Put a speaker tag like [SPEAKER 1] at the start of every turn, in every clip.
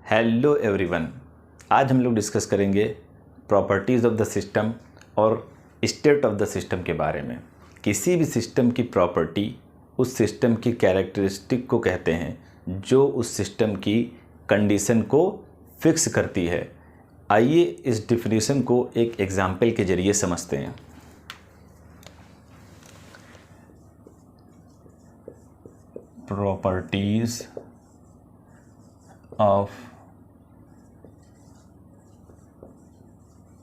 [SPEAKER 1] Hello everyone, आज हम लोग डिस्कस करेंगे प्रॉपर्टीज़ ऑफ द सिस्टम और स्टेट ऑफ द सिस्टम के बारे में। किसी भी सिस्टम की प्रॉपर्टी उस सिस्टम की कैरेक्टरिस्टिक को कहते हैं जो उस सिस्टम की कंडीशन को फिक्स करती है। आइए इस डिफिनीशन को एक एग्जाम्पल के ज़रिए समझते हैं। Properties of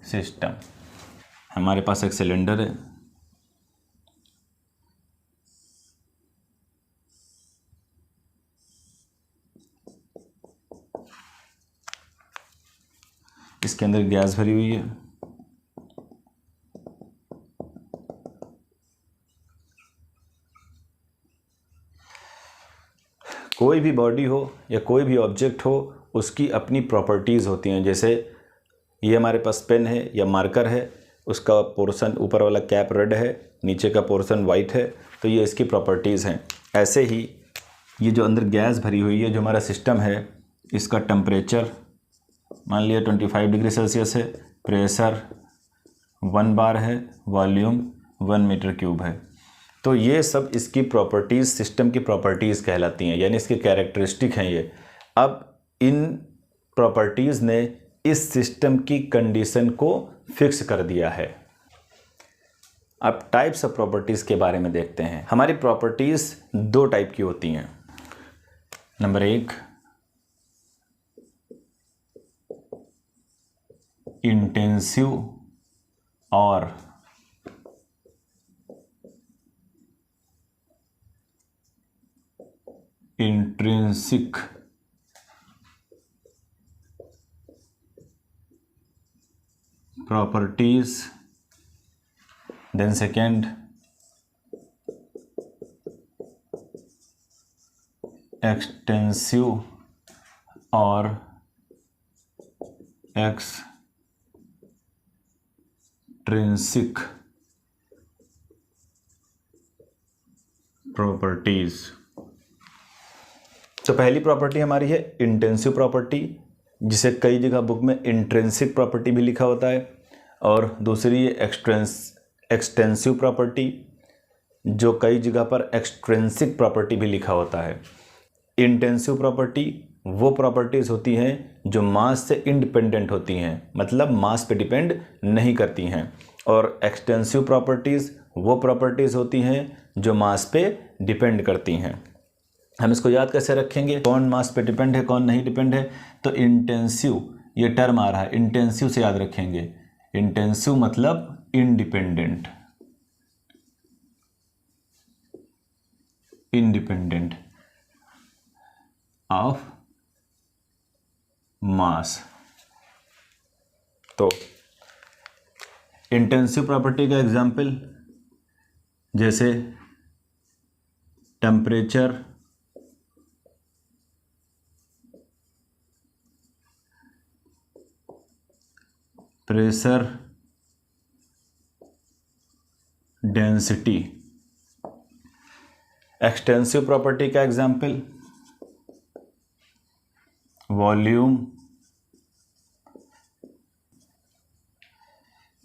[SPEAKER 1] system. हमारे पास एक सिलेंडर है, इसके अंदर गैस भरी हुई है। कोई भी बॉडी हो या कोई भी ऑब्जेक्ट हो, उसकी अपनी प्रॉपर्टीज़ होती हैं। जैसे ये हमारे पास पेन है या मार्कर है, उसका पोर्शन ऊपर वाला कैप रेड है, नीचे का पोर्शन वाइट है, तो ये इसकी प्रॉपर्टीज़ हैं। ऐसे ही ये जो अंदर गैस भरी हुई है, जो हमारा सिस्टम है, इसका टेम्परेचर मान लिया 25 डिग्री सेल्सियस है, प्रेशर 1 बार है, वॉल्यूम 1 मीटर क्यूब है। तो ये सब इसकी प्रॉपर्टीज़, सिस्टम की प्रॉपर्टीज़ कहलाती हैं, यानी इसके कैरेक्टरिस्टिक हैं ये। अब इन प्रॉपर्टीज़ ने इस सिस्टम की कंडीशन को फिक्स कर दिया है। अब टाइप्स ऑफ प्रॉपर्टीज़ के बारे में देखते हैं। हमारी प्रॉपर्टीज़ 2 टाइप की होती हैं। नंबर 1, इंटेंसिव और intrinsic properties. Then second, extensive or extrinsic properties। तो पहली प्रॉपर्टी हमारी है इंटेंसिव प्रॉपर्टी, जिसे कई जगह बुक में इंट्रिंसिक प्रॉपर्टी भी लिखा होता है, और दूसरी है एक्सटेंसिव प्रॉपर्टी, जो कई जगह पर एक्सट्रिंसिक प्रॉपर्टी भी लिखा होता है। इंटेंसिव प्रॉपर्टी वो प्रॉपर्टीज़ होती हैं जो मास से इंडिपेंडेंट होती हैं, मतलब मास पे डिपेंड नहीं करती हैं, और एक्सटेंसिव प्रॉपर्टीज़ वो प्रॉपर्टीज़ होती हैं जो मास पे डिपेंड करती हैं। हम इसको याद कैसे रखेंगे, कौन मास पे डिपेंड है, कौन नहीं डिपेंड है? तो इंटेंसिव, ये टर्म आ रहा है, इंटेंसिव से याद रखेंगे। इंटेंसिव मतलब इंडिपेंडेंट, इंडिपेंडेंट ऑफ मास। तो इंटेंसिव प्रॉपर्टी का एग्जाम्पल जैसे temperature, pressure, density. Extensive property का example volume,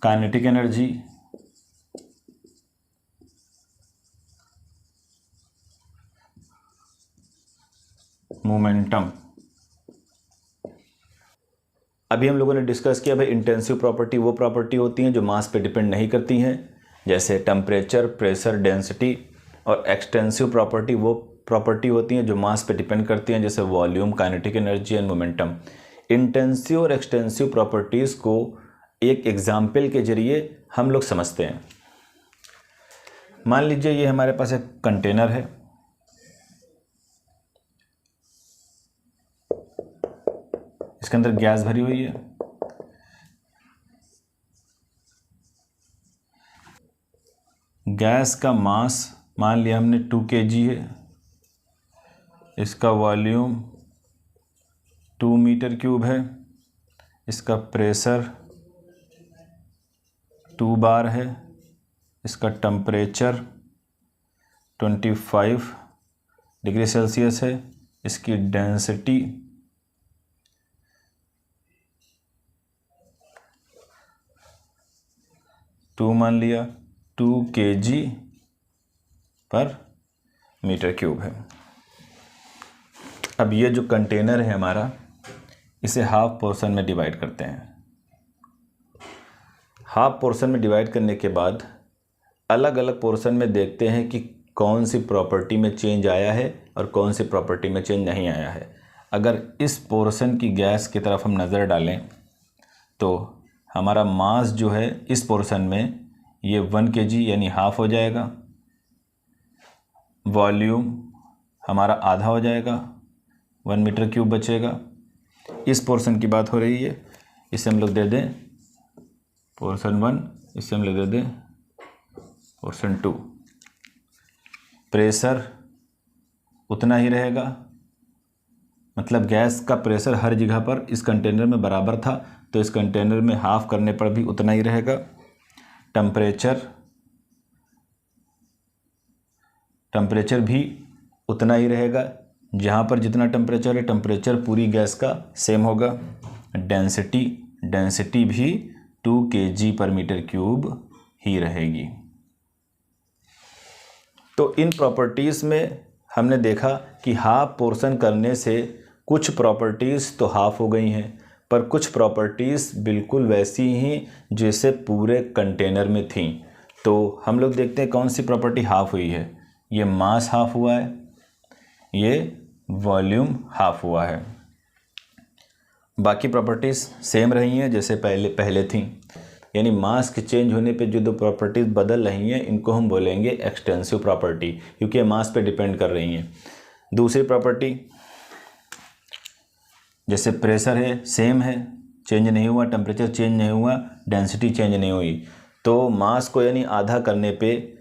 [SPEAKER 1] kinetic energy, momentum. अभी हम लोगों ने डिस्कस किया भाई, इंटेंसिव प्रॉपर्टी वो प्रॉपर्टी होती हैं जो मास पे डिपेंड नहीं करती हैं, जैसे टेम्परेचर, प्रेशर, डेंसिटी, और एक्सटेंसिव प्रॉपर्टी वो प्रॉपर्टी होती हैं जो मास पे डिपेंड करती हैं, जैसे volume, kinetic energy and momentum. Intensive और एक्सटेंसिव प्रॉपर्टीज़ को एक एग्जाम्पल के जरिए हम लोग समझते हैं। मान लीजिए ये हमारे पास एक कंटेनर है, इसके अंदर गैस भरी हुई है। गैस का मास मान लिया हमने 2 kg है, इसका वॉल्यूम 2 मीटर क्यूब है, इसका प्रेशर 2 बार है, इसका टेम्परेचर 25 डिग्री सेल्सियस है, इसकी डेंसिटी 2 मान लिया, 2 kg पर मीटर क्यूब है। अब ये जो कंटेनर है हमारा, इसे हाफ पोर्शन में डिवाइड करते हैं। हाफ पोर्शन में डिवाइड करने के बाद अलग अलग पोर्शन में देखते हैं कि कौन सी प्रॉपर्टी में चेंज आया है और कौन सी प्रॉपर्टी में चेंज नहीं आया है। अगर इस पोर्शन की गैस की तरफ हम नज़र डालें तो हमारा मास जो है इस पोर्शन में ये 1 kg यानी हाफ हो जाएगा, वॉल्यूम हमारा आधा हो जाएगा, 1 मीटर क्यूब बचेगा। इस पोर्शन की बात हो रही है, इसे हम लोग दे दें पोर्शन 1, इसे हम लोग दे दें पोर्शन 2। प्रेशर उतना ही रहेगा, मतलब गैस का प्रेशर हर जगह पर इस कंटेनर में बराबर था, तो इस कंटेनर में हाफ करने पर भी उतना ही रहेगा। टेम्परेचर भी उतना ही रहेगा, जहाँ पर जितना टेम्परेचर है टेम्परेचर पूरी गैस का सेम होगा। डेंसिटी भी 2 kg पर मीटर क्यूब ही रहेगी। तो इन प्रॉपर्टीज़ में हमने देखा कि हाफ पोर्शन करने से कुछ प्रॉपर्टीज़ तो हाफ हो गई हैं, पर कुछ प्रॉपर्टीज़ बिल्कुल वैसी ही जैसे पूरे कंटेनर में थीं। तो हम लोग देखते हैं कौन सी प्रॉपर्टी हाफ हुई है। ये मास हाफ हुआ है, ये वॉल्यूम हाफ हुआ है, बाकी प्रॉपर्टीज़ सेम रही हैं जैसे पहले थीं। यानी मास के चेंज होने पे जो दो प्रॉपर्टीज़ बदल रही हैं इनको हम बोलेंगे एक्सटेंसिव प्रॉपर्टी, क्योंकि मास पे डिपेंड कर रही हैं। दूसरी प्रॉपर्टी जैसे प्रेशर है सेम है, चेंज नहीं हुआ, टेम्परेचर चेंज नहीं हुआ, डेंसिटी चेंज नहीं हुई, तो मास को यानी आधा करने पे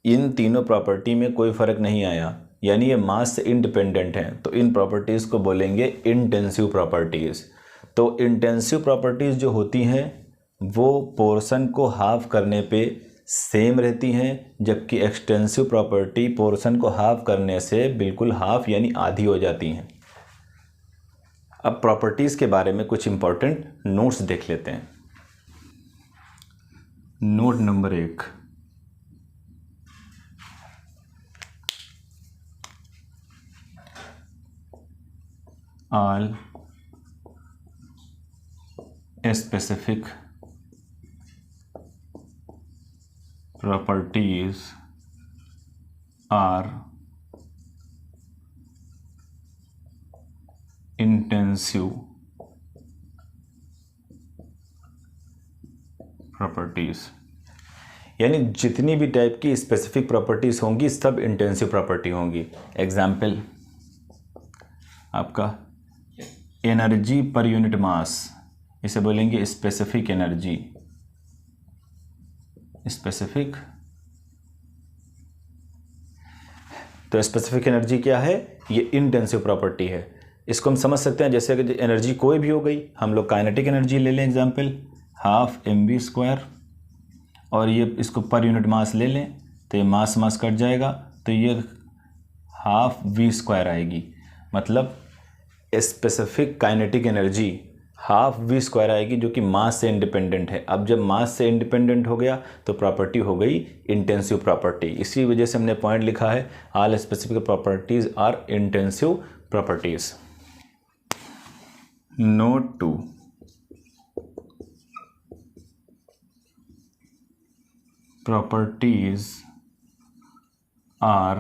[SPEAKER 1] इन तीनों प्रॉपर्टी में कोई फ़र्क नहीं आया, यानी ये मास से इंडिपेंडेंट हैं। तो इन प्रॉपर्टीज़ को बोलेंगे इंटेंसिव प्रॉपर्टीज़। तो इंटेंसिव प्रॉपर्टीज़ जो होती हैं वो पोर्शन को हाफ करने पे सेम रहती हैं, जबकि एक्सटेंसिव प्रॉपर्टी पोर्शन को हाफ करने से बिल्कुल हाफ यानी आधी हो जाती हैं। अब प्रॉपर्टीज़ के बारे में कुछ इंपॉर्टेंट नोट्स देख लेते हैं। Note number 1, all specific properties are intensive properties, यानी जितनी भी टाइप की स्पेसिफिक प्रॉपर्टीज़ होंगी सब इंटेंसिव प्रॉपर्टी होंगी। एग्जाम्पल आपका एनर्जी पर यूनिट मास, इसे बोलेंगे स्पेसिफिक एनर्जी। स्पेसिफिक, तो स्पेसिफिक एनर्जी क्या है? ये इंटेंसिव प्रॉपर्टी है। इसको हम समझ सकते हैं जैसे कि एनर्जी कोई भी हो गई, हम लोग काइनेटिक एनर्जी ले लें एग्जाम्पल, 12 mv², और ये इसको पर यूनिट मास ले लें तो ये मास कट जाएगा, तो ये 12v² आएगी। मतलब स्पेसिफिक काइनेटिक एनर्जी 12v² आएगी, जो कि मास से इंडिपेंडेंट है। अब जब मास से इंडिपेंडेंट हो गया तो प्रॉपर्टी हो गई इंटेंसिव प्रॉपर्टी। इसी वजह से हमने पॉइंट लिखा है all specific properties are intensive properties. Note 2, properties are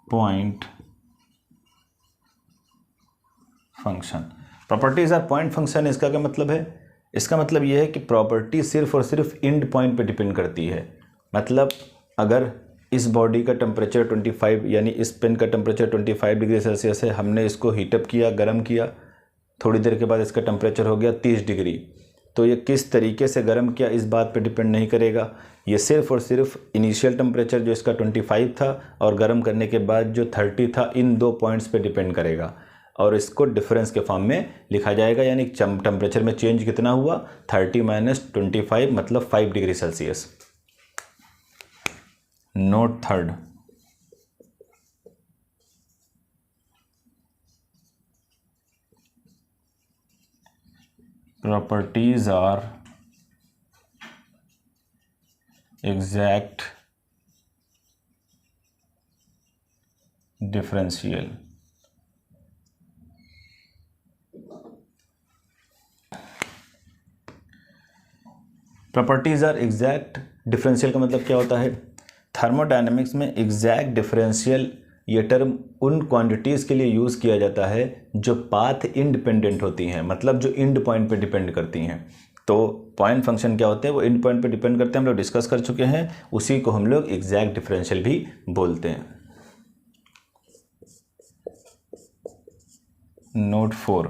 [SPEAKER 1] point function. Properties are point function, इसका क्या मतलब है? इसका मतलब यह है कि प्रॉपर्टी सिर्फ और सिर्फ एंड पॉइंट पे डिपेंड करती है। मतलब अगर इस बॉडी का टेम्परेचर 25 यानी इस पेन का टेम्परेचर 25 डिग्री सेल्सियस है, हमने इसको हीटअप किया, गर्म किया, थोड़ी देर के बाद इसका टेम्परेचर हो गया 30 डिग्री, तो ये किस तरीके से गर्म किया इस बात पे डिपेंड नहीं करेगा। ये सिर्फ और सिर्फ इनिशियल टेम्परेचर जो इसका 25 था और गर्म करने के बाद जो 30 था, इन दो पॉइंट्स पे डिपेंड करेगा, और इसको डिफरेंस के फॉर्म में लिखा जाएगा। यानी टेम्परेचर में चेंज कितना हुआ? 30 - 25 मतलब 5 degree Celsius. Note 3, properties are exact differential. Properties are exact differential का मतलब क्या होता है? थर्मोडायनेमिक्स में एग्जैक्ट डिफरेंशियल ये टर्म उन क्वांटिटीज़ के लिए यूज़ किया जाता है जो पाथ इंडिपेंडेंट होती हैं, मतलब जो इंड पॉइंट पे डिपेंड करती हैं। तो पॉइंट फंक्शन क्या होते हैं? वो इंड पॉइंट पे डिपेंड करते हैं, हम लोग डिस्कस कर चुके हैं। उसी को हम लोग एग्जैक्ट डिफरेंशियल भी बोलते हैं। Note 4,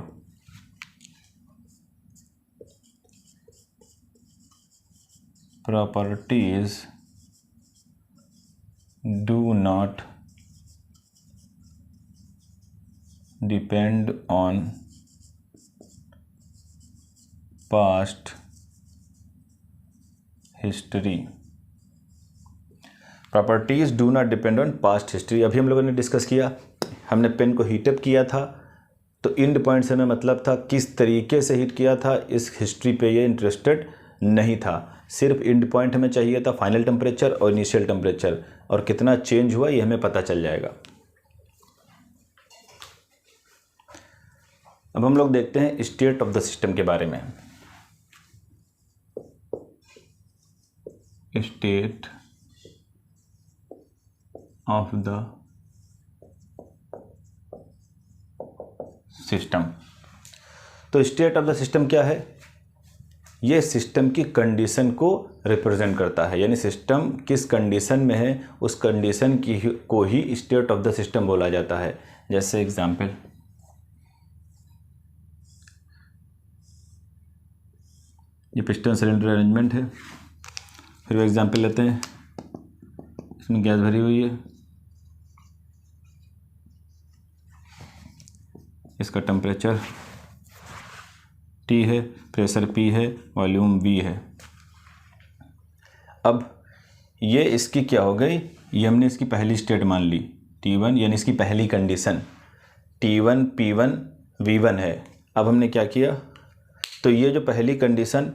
[SPEAKER 1] properties do not depend on past history। Properties do not depend on past history अभी हम लोगों ने डिस्कस किया। हमने पेन को हीटअप किया था, तो इंड पॉइंट से हमें मतलब था किस तरीके से हीट किया था, इस हिस्ट्री पे ये इंटरेस्टेड नहीं था। सिर्फ इंड पॉइंट हमें चाहिए था फाइनल टेम्परेचर और इनिशियल टेम्परेचर, और कितना चेंज हुआ ये हमें पता चल जाएगा। अब हम लोग देखते हैं स्टेट ऑफ द सिस्टम के बारे में। State of the system. तो स्टेट ऑफ द सिस्टम क्या है? ये सिस्टम की कंडीशन को रिप्रेजेंट करता है, यानी सिस्टम किस कंडीशन में है उस कंडीशन की को ही स्टेट ऑफ द सिस्टम बोला जाता है। जैसे एग्जांपल, ये पिस्टन सिलेंडर अरेंजमेंट है। फिर वो एग्जांपल लेते हैं, इसमें गैस भरी हुई है, इसका टेम्परेचर T है, प्रेशर P है, वॉल्यूम V है। अब ये इसकी क्या हो गई? ये हमने इसकी पहली स्टेट मान ली T1, यानी इसकी पहली कंडीशन T1 P1 V1 है। अब हमने क्या किया? तो ये जो पहली कंडीशन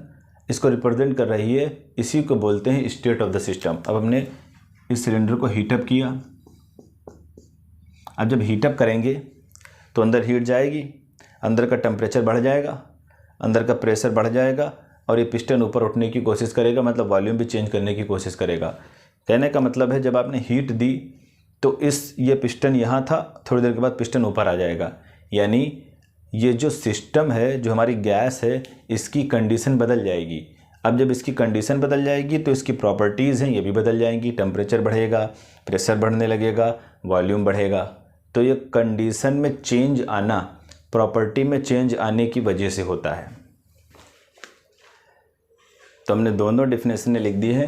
[SPEAKER 1] इसको रिप्रेजेंट कर रही है, इसी को बोलते हैं स्टेट ऑफ द सिस्टम। अब हमने इस सिलेंडर को हीटअप किया। अब जब हीटअप करेंगे तो अंदर हीट जाएगी, अंदर का टेम्परेचर बढ़ जाएगा, अंदर का प्रेशर बढ़ जाएगा, और ये पिस्टन ऊपर उठने की कोशिश करेगा, मतलब वॉल्यूम भी चेंज करने की कोशिश करेगा। कहने का मतलब है जब आपने हीट दी तो ये पिस्टन यहाँ था, थोड़ी देर के बाद पिस्टन ऊपर आ जाएगा। यानी ये जो सिस्टम है, जो हमारी गैस है, इसकी कंडीशन बदल जाएगी। अब जब इसकी कंडीशन बदल जाएगी तो इसकी प्रॉपर्टीज़ हैं ये भी बदल जाएंगी। टेम्परेचर बढ़ेगा, प्रेशर बढ़ने लगेगा, वॉल्यूम बढ़ेगा। तो ये कंडीशन में चेंज आना प्रॉपर्टी में चेंज आने की वजह से होता है। तो हमने दोनों डेफिनेशन लिख दी है,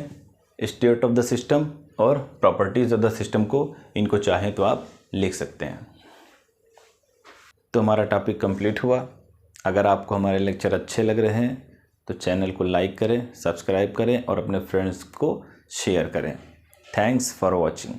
[SPEAKER 1] स्टेट ऑफ द सिस्टम और प्रॉपर्टीज़ ऑफ द सिस्टम को। इनको चाहें तो आप लिख सकते हैं। तो हमारा टॉपिक कंप्लीट हुआ। अगर आपको हमारे लेक्चर अच्छे लग रहे हैं तो चैनल को लाइक करें, सब्सक्राइब करें और अपने फ्रेंड्स को शेयर करें। Thanks for watching.